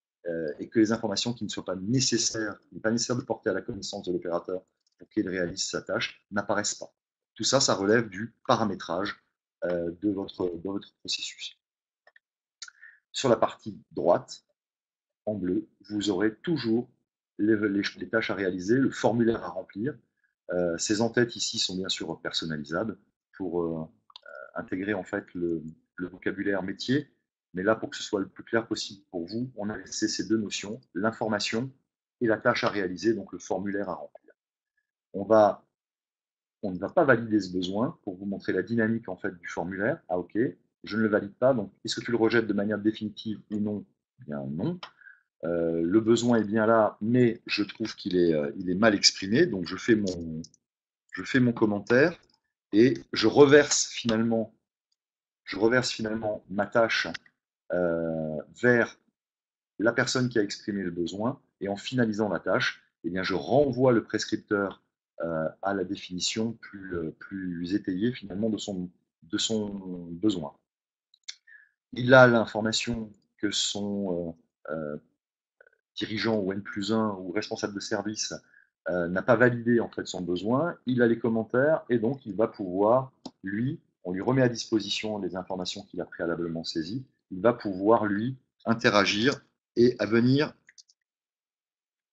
et que les informations qui ne soient pas nécessaires, il n'est pas nécessaire de porter à la connaissance de l'opérateur pour qu'il réalise sa tâche, n'apparaissent pas. Tout ça, ça relève du paramétrage de votre processus. Sur la partie droite, en bleu, vous aurez toujours les tâches à réaliser, le formulaire à remplir. Ces en-têtes ici sont bien sûr personnalisables pour intégrer en fait le vocabulaire métier. Mais là, pour que ce soit le plus clair possible pour vous, on a laissé ces deux notions, l'information et la tâche à réaliser, donc le formulaire à remplir. On ne va pas valider ce besoin pour vous montrer la dynamique en fait du formulaire. Ah ok, je ne le valide pas, donc est-ce que tu le rejettes de manière définitive ou non? Bien non. Le besoin est bien là, mais je trouve qu'il est mal exprimé, donc je fais mon commentaire et je reverse finalement ma tâche vers la personne qui a exprimé le besoin, et en finalisant la tâche, eh bien, je renvoie le prescripteur à la définition plus étayée finalement de son besoin. Il a l'information que son dirigeant ou N+1 ou responsable de service n'a pas validé en fait son besoin, il a les commentaires et donc il va pouvoir, on lui remet à disposition les informations qu'il a préalablement saisies, il va pouvoir lui interagir et à venir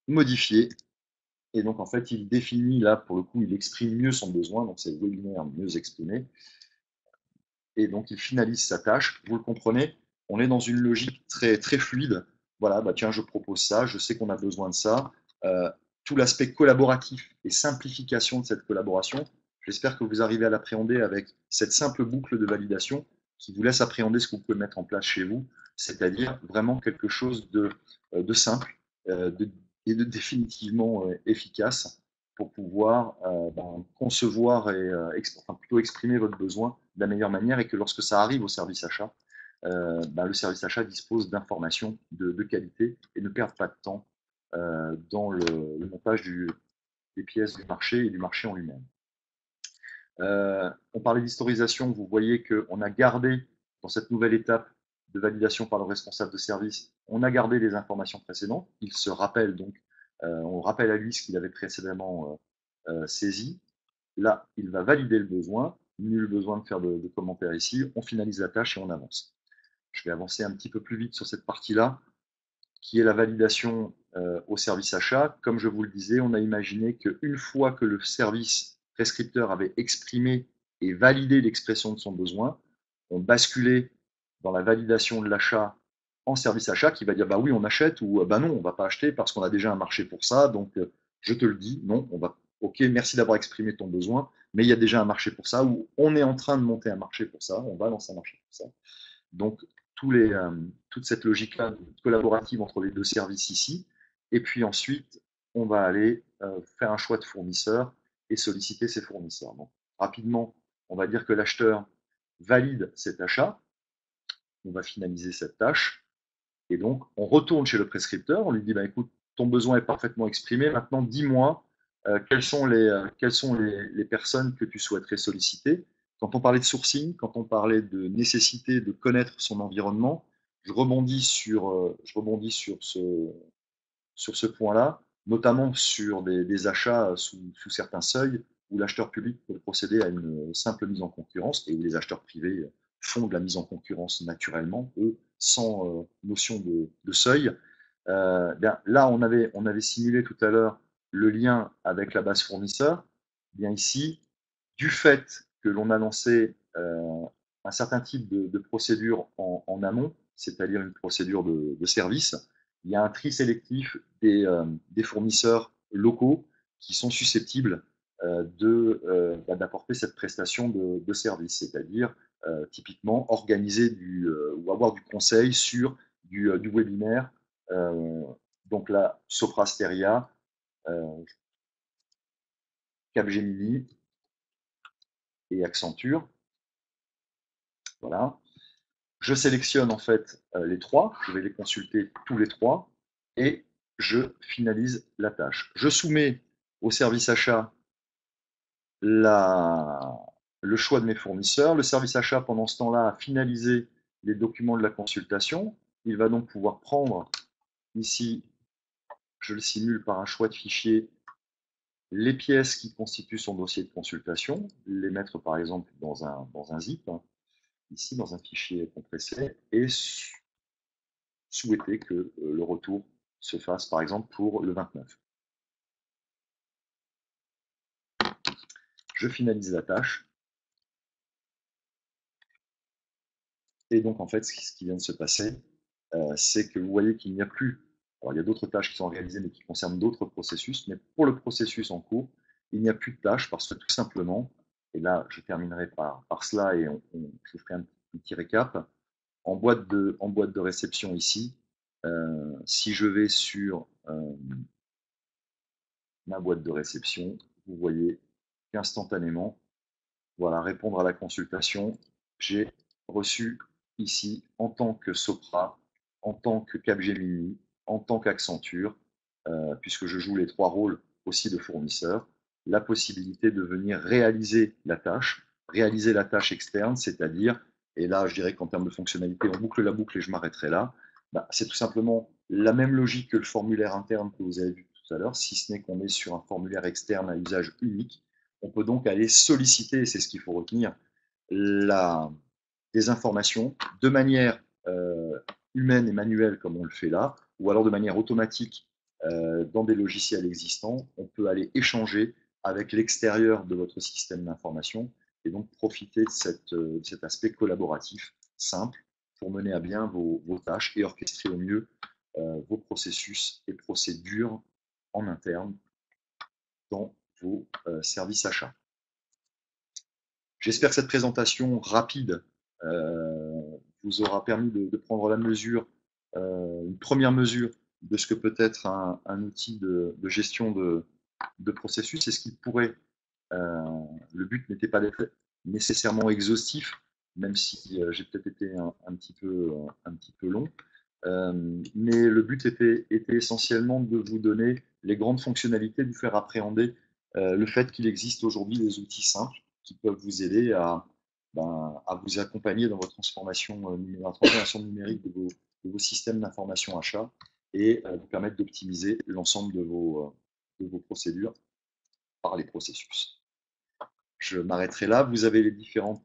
modifier. Et donc en fait il définit là pour le coup, il exprime mieux son besoin, donc c'est le webinaire mieux exprimé. Et donc il finalise sa tâche. Vous le comprenez, on est dans une logique très, très fluide. Voilà, bah tiens, je propose ça, je sais qu'on a besoin de ça. Tout l'aspect collaboratif et simplification de cette collaboration, j'espère que vous arrivez à l'appréhender avec cette simple boucle de validation qui vous laisse appréhender ce que vous pouvez mettre en place chez vous, c'est-à-dire vraiment quelque chose de simple et de définitivement efficace pour pouvoir concevoir et plutôt exprimer votre besoin de la meilleure manière et que lorsque ça arrive au service achat, le service achat dispose d'informations de qualité et ne perd pas de temps dans le montage des pièces du marché et du marché en lui-même. On parlait d'historisation, vous voyez qu'on a gardé dans cette nouvelle étape de validation par le responsable de service, on a gardé les informations précédentes, il se rappelle donc, on rappelle à lui ce qu'il avait précédemment saisi. Là, il va valider le besoin, nul besoin de faire de commentaires ici, on finalise la tâche et on avance. Je vais avancer un petit peu plus vite sur cette partie-là, qui est la validation au service achat. Comme je vous le disais, on a imaginé qu'une fois que le service prescripteur avait exprimé et validé l'expression de son besoin, on basculait dans la validation de l'achat en service achat qui va dire bah oui on achète ou bah non on va pas acheter parce qu'on a déjà un marché pour ça, donc je te le dis, non, on va ok, merci d'avoir exprimé ton besoin, mais il y a déjà un marché pour ça, ou on est en train de monter un marché pour ça, on va lancer un marché pour ça. Donc toute cette logique-là collaborative entre les deux services ici, et puis ensuite on va aller faire un choix de fournisseur et solliciter ses fournisseurs. Donc rapidement, on va dire que l'acheteur valide cet achat, on va finaliser cette tâche, et donc on retourne chez le prescripteur, on lui dit bah, écoute, ton besoin est parfaitement exprimé, maintenant dis-moi quelles sont les personnes que tu souhaiterais solliciter. Quand on parlait de sourcing, quand on parlait de nécessité de connaître son environnement, je rebondis sur ce point-là, notamment sur des achats sous certains seuils où l'acheteur public peut procéder à une simple mise en concurrence et où les acheteurs privés font de la mise en concurrence naturellement, eux, sans notion de seuil. Bien, là, on avait simulé tout à l'heure le lien avec la base fournisseur. Bien ici, du fait que l'on a lancé un certain type de procédure en amont, c'est-à-dire une procédure de service, il y a un tri sélectif des fournisseurs locaux qui sont susceptibles d'apporter cette prestation de service, c'est-à-dire typiquement organiser ou avoir du conseil sur du webinaire. Donc là, Sopra Steria, Capgemini et Accenture. Voilà. Je sélectionne en fait les trois, je vais les consulter tous les trois et je finalise la tâche. Je soumets au service achat le choix de mes fournisseurs. Le service achat, pendant ce temps-là, a finalisé les documents de la consultation. Il va donc pouvoir prendre ici, je le simule par un choix de fichier, les pièces qui constituent son dossier de consultation, les mettre par exemple dans un zip, ici dans un fichier compressé, et souhaiter que le retour se fasse par exemple pour le 29. Je finalise la tâche. Et donc en fait, ce qui vient de se passer, c'est que vous voyez qu'il n'y a plus, alors il y a d'autres tâches qui sont réalisées mais qui concernent d'autres processus, mais pour le processus en cours, il n'y a plus de tâches parce que tout simplement, et là je terminerai par cela et je ferai un petit récap, en boîte de réception ici, si je vais sur ma boîte de réception, vous voyez qu'instantanément, voilà, répondre à la consultation, j'ai reçu ici, en tant que Sopra, en tant que Capgemini, en tant qu'Accenture, puisque je joue les trois rôles aussi de fournisseur, la possibilité de venir réaliser la tâche externe, c'est-à-dire, et là je dirais qu'en termes de fonctionnalité, on boucle la boucle et je m'arrêterai là, bah, c'est tout simplement la même logique que le formulaire interne que vous avez vu tout à l'heure, si ce n'est qu'on est sur un formulaire externe à usage unique. On peut donc aller solliciter, et c'est ce qu'il faut retenir, des informations de manière humaine et manuelle comme on le fait là, ou alors de manière automatique dans des logiciels existants. On peut aller échanger avec l'extérieur de votre système d'information et donc profiter de cet aspect collaboratif simple pour mener à bien vos tâches et orchestrer au mieux vos processus et procédures en interne dans vos services achats. J'espère que cette présentation rapide vous aura permis de prendre la mesure, une première mesure de ce que peut être un outil de gestion de processus et ce qu'il pourrait. Le but n'était pas d'être nécessairement exhaustif, même si j'ai peut-être été un petit peu long. Mais le but était essentiellement de vous donner les grandes fonctionnalités, de vous faire appréhender le fait qu'il existe aujourd'hui des outils simples qui peuvent vous aider à vous accompagner dans votre transformation numérique de vos systèmes d'information achat et vous permettre d'optimiser l'ensemble de vos procédures par les processus. Je m'arrêterai là. Vous avez les différents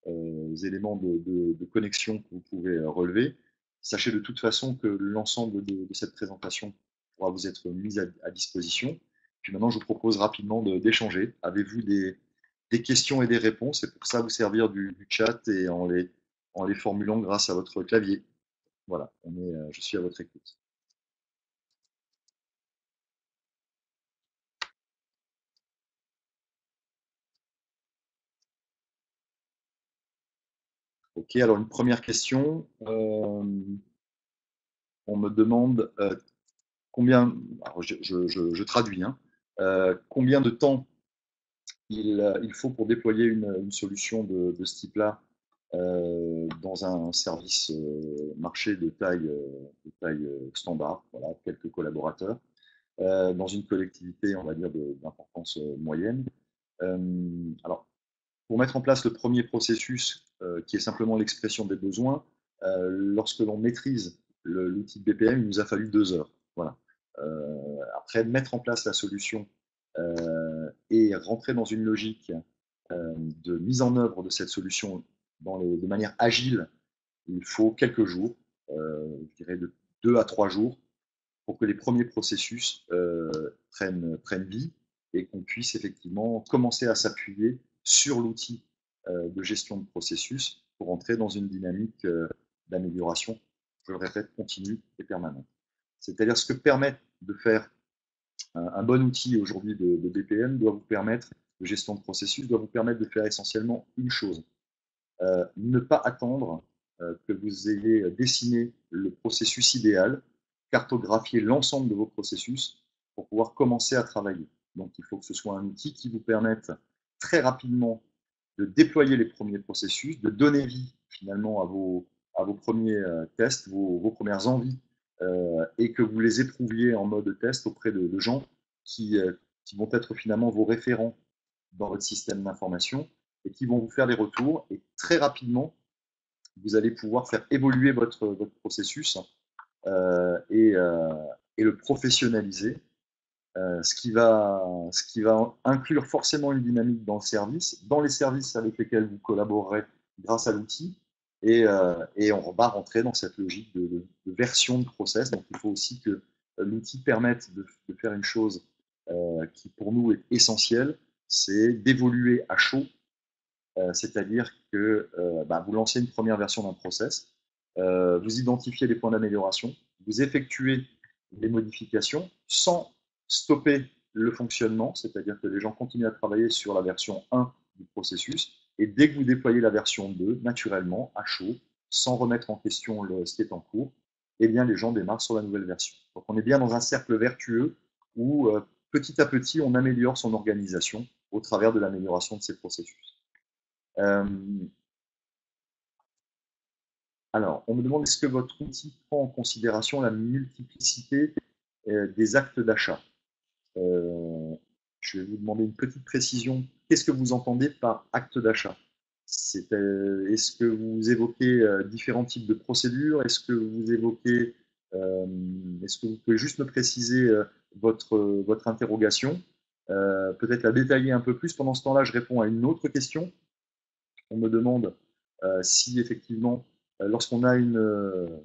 éléments de connexion que vous pouvez relever. Sachez de toute façon que l'ensemble de cette présentation pourra vous être mis à disposition. Puis maintenant, je vous propose rapidement d'échanger. Avez-vous des questions et des réponses? Et pour ça, vous servir du chat et en les formulant grâce à votre clavier. Voilà, je suis à votre écoute. Ok, alors une première question. On me demande combien, alors je traduis, hein, combien de temps il faut pour déployer une solution de ce type-là dans un service marché de taille standard, voilà, quelques collaborateurs. dans une collectivité, on va dire, d'importance moyenne. Alors, pour mettre en place le premier processus, qui est simplement l'expression des besoins, lorsque l'on maîtrise l'outil de BPM, il nous a fallu 2 heures. Voilà. Après, mettre en place la solution et rentrer dans une logique de mise en œuvre de cette solution de manière agile, il faut quelques jours, je dirais de 2 à 3 jours, pour que les premiers processus prennent vie et qu'on puisse effectivement commencer à s'appuyer sur l'outil de gestion de processus pour entrer dans une dynamique d'amélioration, je le répète, continue et permanente. C'est-à-dire ce que permet de faire un bon outil aujourd'hui de BPM doit vous permettre, de gestion de processus, doit vous permettre de faire essentiellement une chose. Ne pas attendre que vous ayez dessiné le processus idéal, cartographier l'ensemble de vos processus pour pouvoir commencer à travailler. Donc il faut que ce soit un outil qui vous permette très rapidement de déployer les premiers processus, de donner vie finalement à vos premiers tests, vos premières envies, et que vous les éprouviez en mode test auprès de gens qui vont être finalement vos référents dans votre système d'information et qui vont vous faire des retours. Et très rapidement, vous allez pouvoir faire évoluer votre processus et le professionnaliser, ce qui va inclure forcément une dynamique dans les services avec lesquels vous collaborerez grâce à l'outil, et on va rentrer dans cette logique de version de process. Donc il faut aussi que l'outil permette de faire une chose qui pour nous est essentielle, c'est d'évoluer à chaud, c'est-à-dire que vous lancez une première version d'un process, vous identifiez les points d'amélioration, vous effectuez des modifications sans stopper le fonctionnement, c'est-à-dire que les gens continuent à travailler sur la version 1 du processus, et dès que vous déployez la version 2, naturellement, à chaud, sans remettre en question ce qui est en cours, eh bien, les gens démarrent sur la nouvelle version. Donc on est bien dans un cercle vertueux où petit à petit, on améliore son organisation au travers de l'amélioration de ses processus. Alors, on me demande, est-ce que votre outil prend en considération la multiplicité des actes d'achat? Je vais vous demander une petite précision. Qu'est-ce que vous entendez par acte d'achat? Est-ce que vous évoquez différents types de procédures? Est-ce que vous évoquez, est-ce que vous pouvez juste me préciser votre interrogation? Peut-être la détailler un peu plus. Pendant ce temps-là, je réponds à une autre question. On me demande si effectivement, lorsqu'on a une...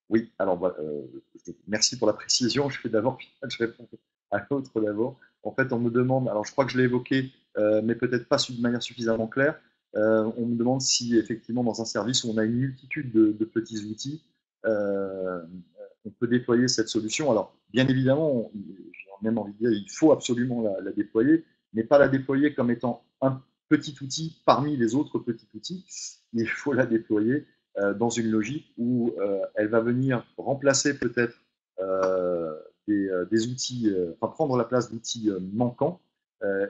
oui, alors merci pour la précision. Je réponds à l'autre d'abord. En fait, on me demande, alors je crois que je l'ai évoqué, mais peut-être pas de manière suffisamment claire. On me demande si effectivement dans un service où on a une multitude de petits outils, on peut déployer cette solution. Alors, bien évidemment, j'ai même envie de dire, il faut absolument la déployer, mais pas la déployer comme étant un petit outil parmi les autres petits outils. Il faut la déployer dans une logique où elle va venir remplacer peut-être des outils, enfin prendre la place d'outils manquants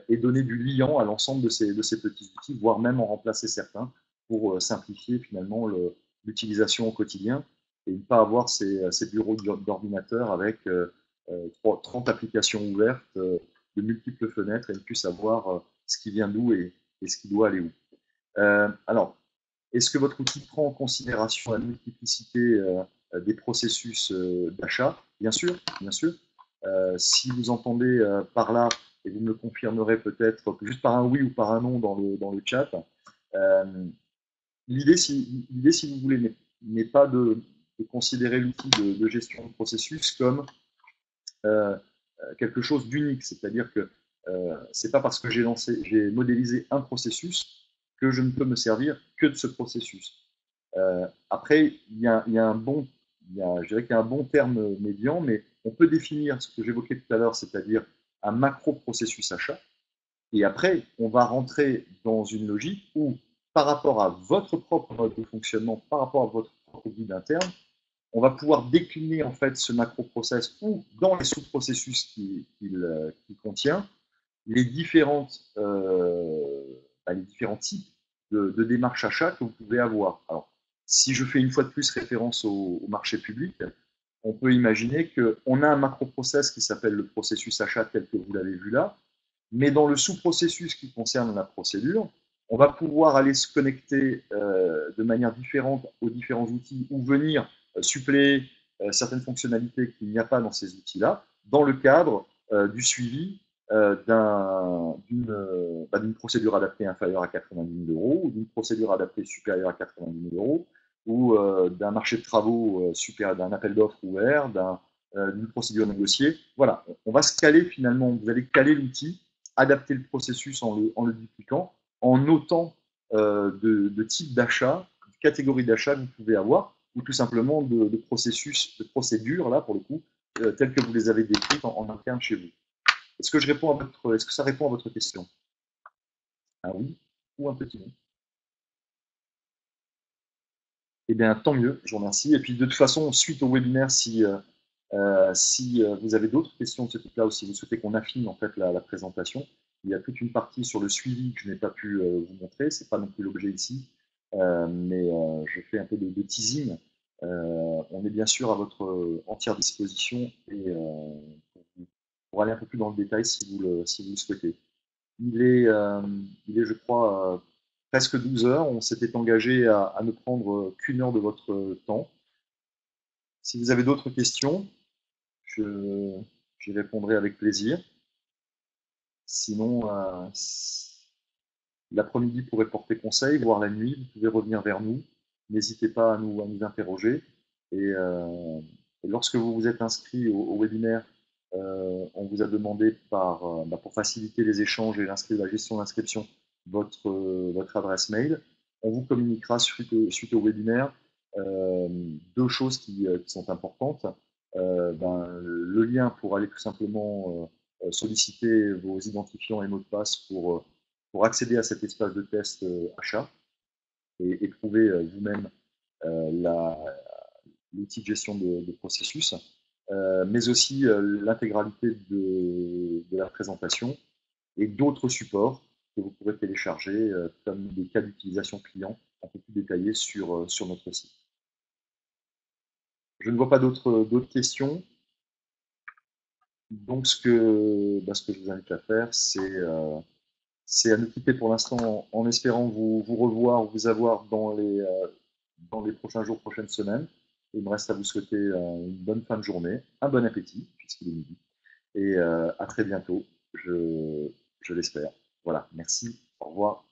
et donner du liant à l'ensemble de ces petits outils, voire même en remplacer certains pour simplifier finalement l'utilisation au quotidien et ne pas avoir ces bureaux d'ordinateur avec 30 applications ouvertes, de multiples fenêtres, et ne plus savoir ce qui vient d'où et ce qui doit aller où. Alors, est-ce que votre outil prend en considération la multiplicité des processus d'achat? Bien sûr, bien sûr. Si vous entendez par là, et vous me le confirmerez peut-être juste par un oui ou par un non dans le chat, l'idée, si vous voulez, n'est pas de considérer l'outil de gestion de processus comme quelque chose d'unique. C'est-à-dire que c'est pas parce que j'ai modélisé un processus que je ne peux me servir que de ce processus. Après, il y a un bon, je dirais qu'il y a un bon terme médian, mais on peut définir ce que j'évoquais tout à l'heure, c'est-à-dire un macro-processus achat. Et après, on va rentrer dans une logique où, par rapport à votre propre mode de fonctionnement, par rapport à votre propre guide interne, on va pouvoir décliner en fait ce macro-process ou dans les sous-processus qu'il contient, les les différents types de démarches achats que vous pouvez avoir. Alors, si je fais une fois de plus référence au marché public, on peut imaginer qu'on a un macro-process qui s'appelle le processus achat tel que vous l'avez vu là, mais dans le sous-processus qui concerne la procédure, on va pouvoir aller se connecter de manière différente aux différents outils ou venir suppléer certaines fonctionnalités qu'il n'y a pas dans ces outils-là, dans le cadre du suivi d'une procédure adaptée inférieure à 90 000 euros, ou d'une procédure adaptée supérieure à 90 000 euros, ou d'un marché de travaux supérieur, d'un appel d'offres ouvert, d'une procédure négociée. Voilà, on va se caler finalement, vous allez caler l'outil, adapter le processus en le dupliquant, en notant de types d'achat, de catégories d'achat que vous pouvez avoir, ou tout simplement de processus, de procédures, là, pour le coup, telles que vous les avez décrites en interne chez vous. Est-ce que ça répond à votre question? Un oui ou un petit non? Eh bien, tant mieux, je vous remercie. Et puis, de toute façon, suite au webinaire, si vous avez d'autres questions de ce type-là ou si vous souhaitez qu'on affine en fait la présentation, il y a toute une partie sur le suivi que je n'ai pas pu vous montrer. Ce n'est pas non plus l'objet ici, mais je fais un peu de teasing. On est bien sûr à votre entière disposition et pour aller un peu plus dans le détail si vous le souhaitez. Il est, euh, il est je crois, presque 12 heures. On s'était engagé à ne prendre qu'une heure de votre temps. Si vous avez d'autres questions, je, j'y répondrai avec plaisir. Sinon, l'après-midi pourrait porter conseil, voire la nuit, vous pouvez revenir vers nous. N'hésitez pas à nous interroger. Et lorsque vous vous êtes inscrit au webinaire, on vous a demandé pour faciliter les échanges et la gestion d'inscription, votre adresse mail. On vous communiquera suite au webinaire deux choses qui sont importantes. Le lien pour aller tout simplement solliciter vos identifiants et mots de passe pour accéder à cet espace de test achat et trouver vous-même l'outil de gestion de processus, mais aussi l'intégralité de la présentation et d'autres supports que vous pourrez télécharger, comme des cas d'utilisation client un peu plus détaillés sur notre site. Je ne vois pas d'autres questions. Donc, ce que je vous invite à faire, c'est à nous quitter pour l'instant en espérant vous revoir, vous avoir dans les prochains jours, prochaines semaines. Il me reste à vous souhaiter une bonne fin de journée, un bon appétit, puisqu'il est midi, et à très bientôt, je l'espère. Voilà, merci, au revoir.